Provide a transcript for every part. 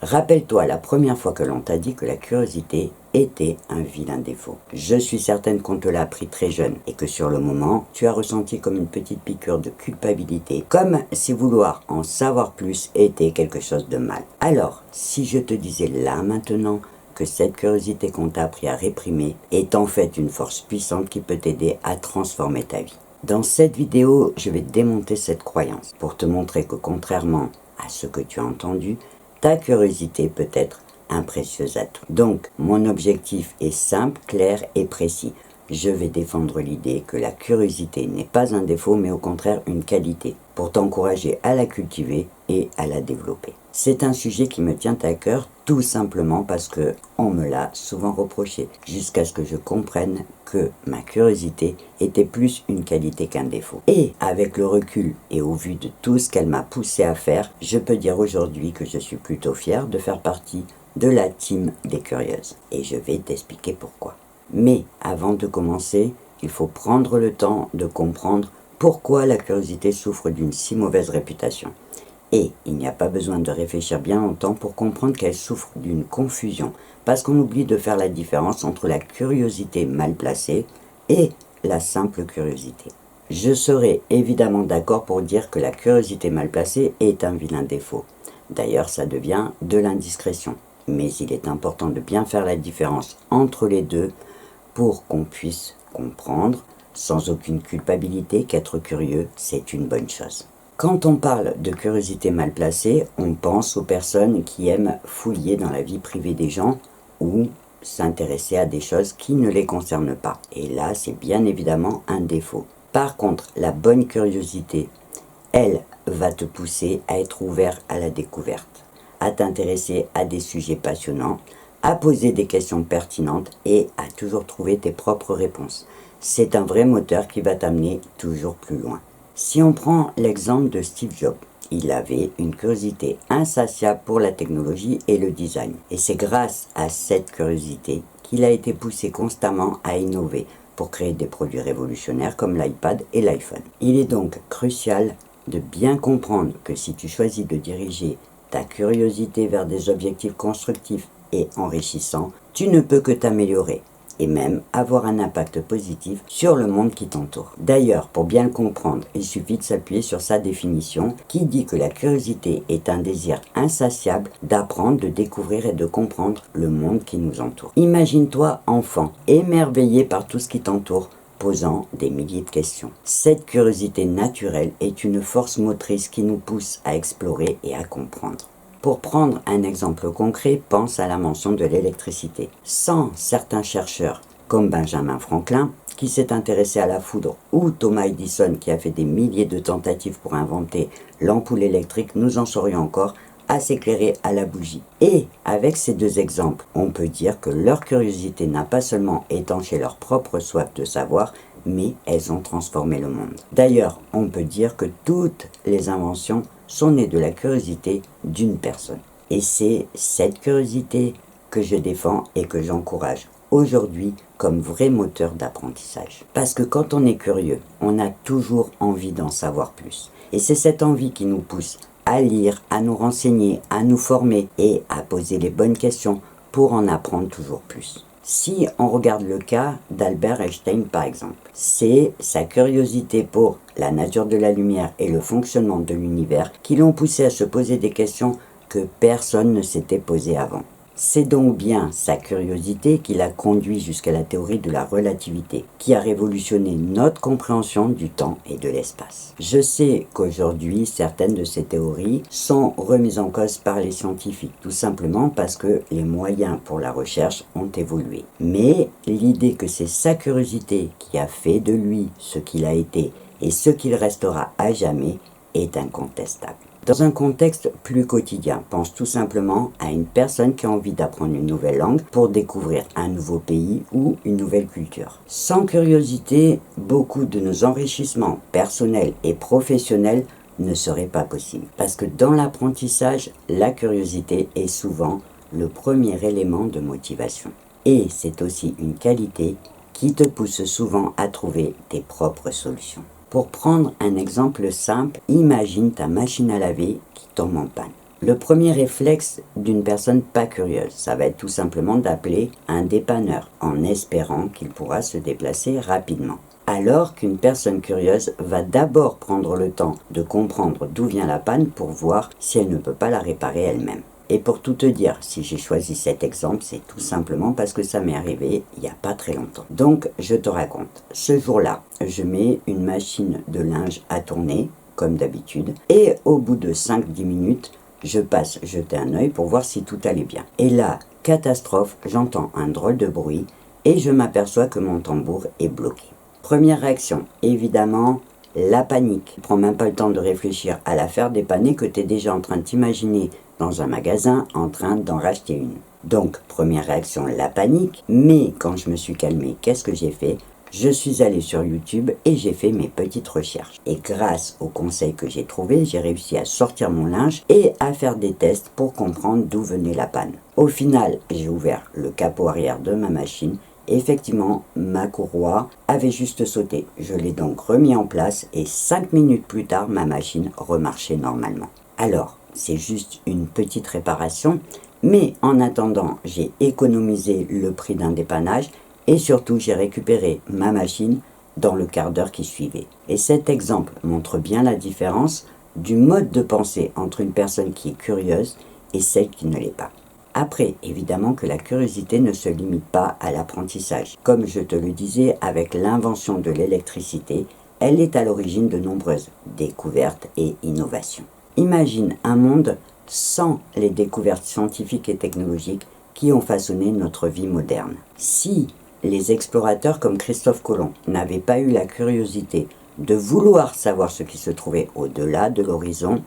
Rappelle-toi la première fois que l'on t'a dit que la curiosité était un vilain défaut. Je suis certaine qu'on te l'a appris très jeune et que sur le moment, tu as ressenti comme une petite piqûre de culpabilité, comme si vouloir en savoir plus était quelque chose de mal. Alors, si je te disais là maintenant que cette curiosité qu'on t'a appris à réprimer est en fait une force puissante qui peut t'aider à transformer ta vie. Dans cette vidéo, je vais démonter cette croyance pour te montrer que contrairement à ce que tu as entendu, ta curiosité peut être un précieux atout. Donc, mon objectif est simple, clair et précis. Je vais défendre l'idée que la curiosité n'est pas un défaut, mais au contraire une qualité, pour t'encourager à la cultiver et à la développer. C'est un sujet qui me tient à cœur, tout simplement parce que on me l'a souvent reproché, jusqu'à ce que je comprenne que ma curiosité était plus une qualité qu'un défaut. Et avec le recul et au vu de tout ce qu'elle m'a poussé à faire, je peux dire aujourd'hui que je suis plutôt fier de faire partie de la team des curieuses. Et je vais t'expliquer pourquoi. Mais avant de commencer, il faut prendre le temps de comprendre pourquoi la curiosité souffre d'une si mauvaise réputation. Et il n'y a pas besoin de réfléchir bien longtemps pour comprendre qu'elle souffre d'une confusion, parce qu'on oublie de faire la différence entre la curiosité mal placée et la simple curiosité. Je serai évidemment d'accord pour dire que la curiosité mal placée est un vilain défaut. D'ailleurs, ça devient de l'indiscrétion. Mais il est important de bien faire la différence entre les deux pour qu'on puisse comprendre, sans aucune culpabilité, qu'être curieux, c'est une bonne chose. Quand on parle de curiosité mal placée, on pense aux personnes qui aiment fouiller dans la vie privée des gens ou s'intéresser à des choses qui ne les concernent pas. Et là, c'est bien évidemment un défaut. Par contre, la bonne curiosité, elle, va te pousser à être ouvert à la découverte, à t'intéresser à des sujets passionnants, à poser des questions pertinentes et à toujours trouver tes propres réponses. C'est un vrai moteur qui va t'amener toujours plus loin. Si on prend l'exemple de Steve Jobs, il avait une curiosité insatiable pour la technologie et le design. Et c'est grâce à cette curiosité qu'il a été poussé constamment à innover pour créer des produits révolutionnaires comme l'iPad et l'iPhone. Il est donc crucial de bien comprendre que si tu choisis de diriger ta curiosité vers des objectifs constructifs et enrichissants, tu ne peux que t'améliorer et même avoir un impact positif sur le monde qui t'entoure. D'ailleurs, pour bien le comprendre, il suffit de s'appuyer sur sa définition qui dit que la curiosité est un désir insatiable d'apprendre, de découvrir et de comprendre le monde qui nous entoure. Imagine-toi enfant, émerveillé par tout ce qui t'entoure, posant des milliers de questions. Cette curiosité naturelle est une force motrice qui nous pousse à explorer et à comprendre. Pour prendre un exemple concret, pense à l'invention de l'électricité. Sans certains chercheurs comme Benjamin Franklin, qui s'est intéressé à la foudre, ou Thomas Edison, qui a fait des milliers de tentatives pour inventer l'ampoule électrique, nous en serions encore à s'éclairer à la bougie. Et avec ces deux exemples, on peut dire que leur curiosité n'a pas seulement étanché leur propre soif de savoir, mais elles ont transformé le monde. D'ailleurs, on peut dire que toutes les inventions sont nées de la curiosité d'une personne. Et c'est cette curiosité que je défends et que j'encourage aujourd'hui comme vrai moteur d'apprentissage. Parce que quand on est curieux, on a toujours envie d'en savoir plus. Et c'est cette envie qui nous pousse à lire, à nous renseigner, à nous former et à poser les bonnes questions pour en apprendre toujours plus. Si on regarde le cas d'Albert Einstein par exemple, c'est sa curiosité pour la nature de la lumière et le fonctionnement de l'univers qui l'ont poussé à se poser des questions que personne ne s'était posées avant. C'est donc bien sa curiosité qui l'a conduit jusqu'à la théorie de la relativité, qui a révolutionné notre compréhension du temps et de l'espace. Je sais qu'aujourd'hui, certaines de ces théories sont remises en cause par les scientifiques, tout simplement parce que les moyens pour la recherche ont évolué. Mais l'idée que c'est sa curiosité qui a fait de lui ce qu'il a été et ce qu'il restera à jamais est incontestable. Dans un contexte plus quotidien, pense tout simplement à une personne qui a envie d'apprendre une nouvelle langue pour découvrir un nouveau pays ou une nouvelle culture. Sans curiosité, beaucoup de nos enrichissements personnels et professionnels ne seraient pas possibles. Parce que dans l'apprentissage, la curiosité est souvent le premier élément de motivation. Et c'est aussi une qualité qui te pousse souvent à trouver tes propres solutions. Pour prendre un exemple simple, imagine ta machine à laver qui tombe en panne. Le premier réflexe d'une personne pas curieuse, ça va être tout simplement d'appeler un dépanneur en espérant qu'il pourra se déplacer rapidement. Alors qu'une personne curieuse va d'abord prendre le temps de comprendre d'où vient la panne pour voir si elle ne peut pas la réparer elle-même. Et pour tout te dire, si j'ai choisi cet exemple, c'est tout simplement parce que ça m'est arrivé il n'y a pas très longtemps. Donc, je te raconte. Ce jour-là, je mets une machine de linge à tourner, comme d'habitude, et au bout de 5-10 minutes, je passe jeter un œil pour voir si tout allait bien. Et là, catastrophe, j'entends un drôle de bruit et je m'aperçois que mon tambour est bloqué. Première réaction, évidemment, la panique. Tu prends même pas le temps de réfléchir à la faire dépanner que tu es déjà en train de t'imaginer dans un magasin en train d'en racheter une. Donc, première réaction, la panique. Mais quand je me suis calmé, qu'est-ce que j'ai fait ? Je suis allé sur YouTube et j'ai fait mes petites recherches. Et grâce aux conseils que j'ai trouvés, j'ai réussi à sortir mon linge et à faire des tests pour comprendre d'où venait la panne. Au final, j'ai ouvert le capot arrière de ma machine. Effectivement, ma courroie avait juste sauté. Je l'ai donc remis en place et 5 minutes plus tard, ma machine remarchait normalement. Alors, c'est juste une petite réparation, mais en attendant, j'ai économisé le prix d'un dépannage et surtout, j'ai récupéré ma machine dans le quart d'heure qui suivait. Et cet exemple montre bien la différence du mode de pensée entre une personne qui est curieuse et celle qui ne l'est pas. Après, évidemment que la curiosité ne se limite pas à l'apprentissage. Comme je te le disais, avec l'invention de l'électricité, elle est à l'origine de nombreuses découvertes et innovations. Imagine un monde sans les découvertes scientifiques et technologiques qui ont façonné notre vie moderne. Si les explorateurs comme Christophe Colomb n'avaient pas eu la curiosité de vouloir savoir ce qui se trouvait au-delà de l'horizon,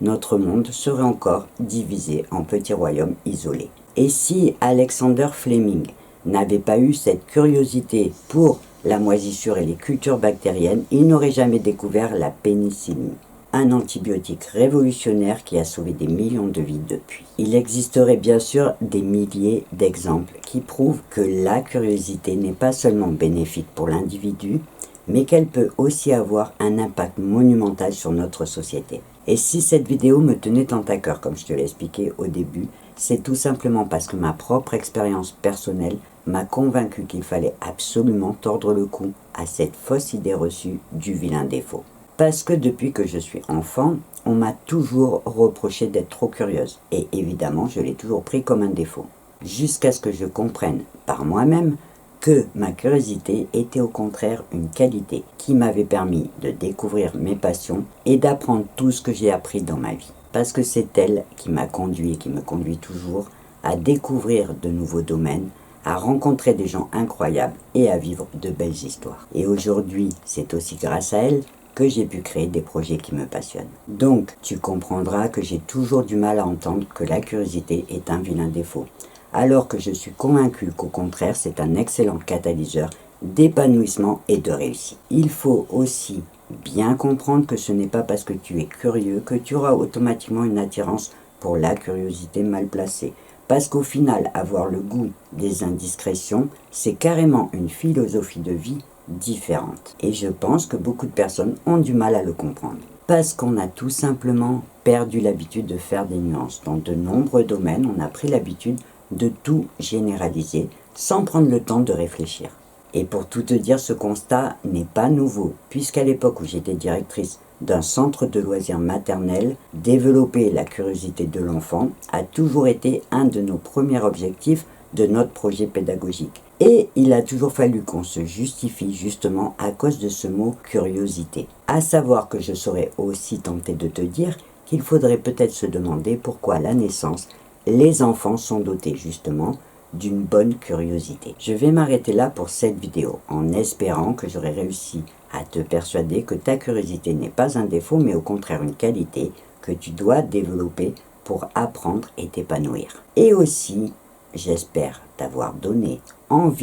notre monde serait encore divisé en petits royaumes isolés. Et si Alexander Fleming n'avait pas eu cette curiosité pour la moisissure et les cultures bactériennes, il n'aurait jamais découvert la pénicilline, un antibiotique révolutionnaire qui a sauvé des millions de vies depuis. Il existerait bien sûr des milliers d'exemples qui prouvent que la curiosité n'est pas seulement bénéfique pour l'individu, mais qu'elle peut aussi avoir un impact monumental sur notre société. Et si cette vidéo me tenait tant à cœur, comme je te l'ai expliqué au début, c'est tout simplement parce que ma propre expérience personnelle m'a convaincu qu'il fallait absolument tordre le cou à cette fausse idée reçue du vilain défaut. Parce que depuis que je suis enfant, on m'a toujours reproché d'être trop curieuse. Et évidemment, je l'ai toujours pris comme un défaut. Jusqu'à ce que je comprenne par moi-même que ma curiosité était au contraire une qualité qui m'avait permis de découvrir mes passions et d'apprendre tout ce que j'ai appris dans ma vie. Parce que c'est elle qui m'a conduit et qui me conduit toujours à découvrir de nouveaux domaines, à rencontrer des gens incroyables et à vivre de belles histoires. Et aujourd'hui, c'est aussi grâce à elle que j'ai pu créer des projets qui me passionnent. Donc, tu comprendras que j'ai toujours du mal à entendre que la curiosité est un vilain défaut, alors que je suis convaincu qu'au contraire, c'est un excellent catalyseur d'épanouissement et de réussite. Il faut aussi bien comprendre que ce n'est pas parce que tu es curieux que tu auras automatiquement une attirance pour la curiosité mal placée. Parce qu'au final, avoir le goût des indiscrétions, c'est carrément une philosophie de vie différente. Et je pense que beaucoup de personnes ont du mal à le comprendre. Parce qu'on a tout simplement perdu l'habitude de faire des nuances. Dans de nombreux domaines, on a pris l'habitude de tout généraliser sans prendre le temps de réfléchir. Et pour tout te dire, ce constat n'est pas nouveau, puisqu'à l'époque où j'étais directrice d'un centre de loisirs maternel, développer la curiosité de l'enfant a toujours été un de nos premiers objectifs de notre projet pédagogique. Et il a toujours fallu qu'on se justifie justement à cause de ce mot curiosité. À savoir que je serais aussi tenté de te dire qu'il faudrait peut-être se demander pourquoi à la naissance, les enfants sont dotés justement d'une bonne curiosité. Je vais m'arrêter là pour cette vidéo en espérant que j'aurai réussi à te persuader que ta curiosité n'est pas un défaut mais au contraire une qualité que tu dois développer pour apprendre et t'épanouir. Et aussi, j'espère t'avoir donné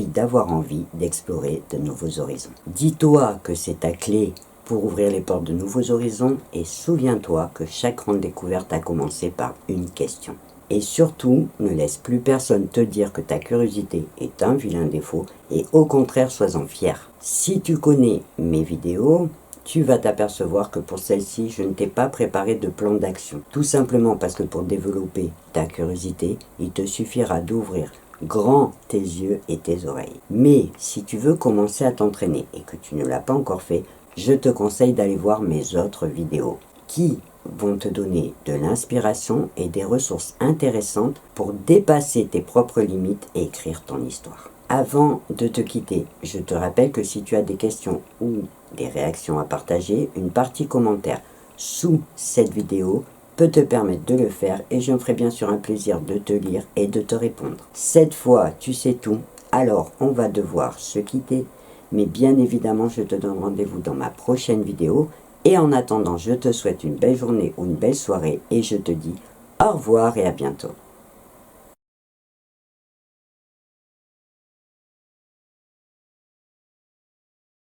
d'avoir envie d'explorer de nouveaux horizons. Dis-toi que c'est ta clé pour ouvrir les portes de nouveaux horizons et souviens-toi que chaque grande découverte a commencé par une question. Et surtout, ne laisse plus personne te dire que ta curiosité est un vilain défaut et au contraire, sois-en fier. Si tu connais mes vidéos, tu vas t'apercevoir que pour celle-ci, je ne t'ai pas préparé de plan d'action. Tout simplement parce que pour développer ta curiosité, il te suffira d'ouvrir grand tes yeux et tes oreilles. Mais si tu veux commencer à t'entraîner et que tu ne l'as pas encore fait, je te conseille d'aller voir mes autres vidéos qui vont te donner de l'inspiration et des ressources intéressantes pour dépasser tes propres limites et écrire ton histoire. Avant de te quitter, je te rappelle que si tu as des questions ou des réactions à partager, une partie commentaire sous cette vidéo peut te permettre de le faire et je me ferai bien sûr un plaisir de te lire et de te répondre. Cette fois, tu sais tout, alors on va devoir se quitter, mais bien évidemment, je te donne rendez-vous dans ma prochaine vidéo. Et en attendant, je te souhaite une belle journée ou une belle soirée et je te dis au revoir et à bientôt.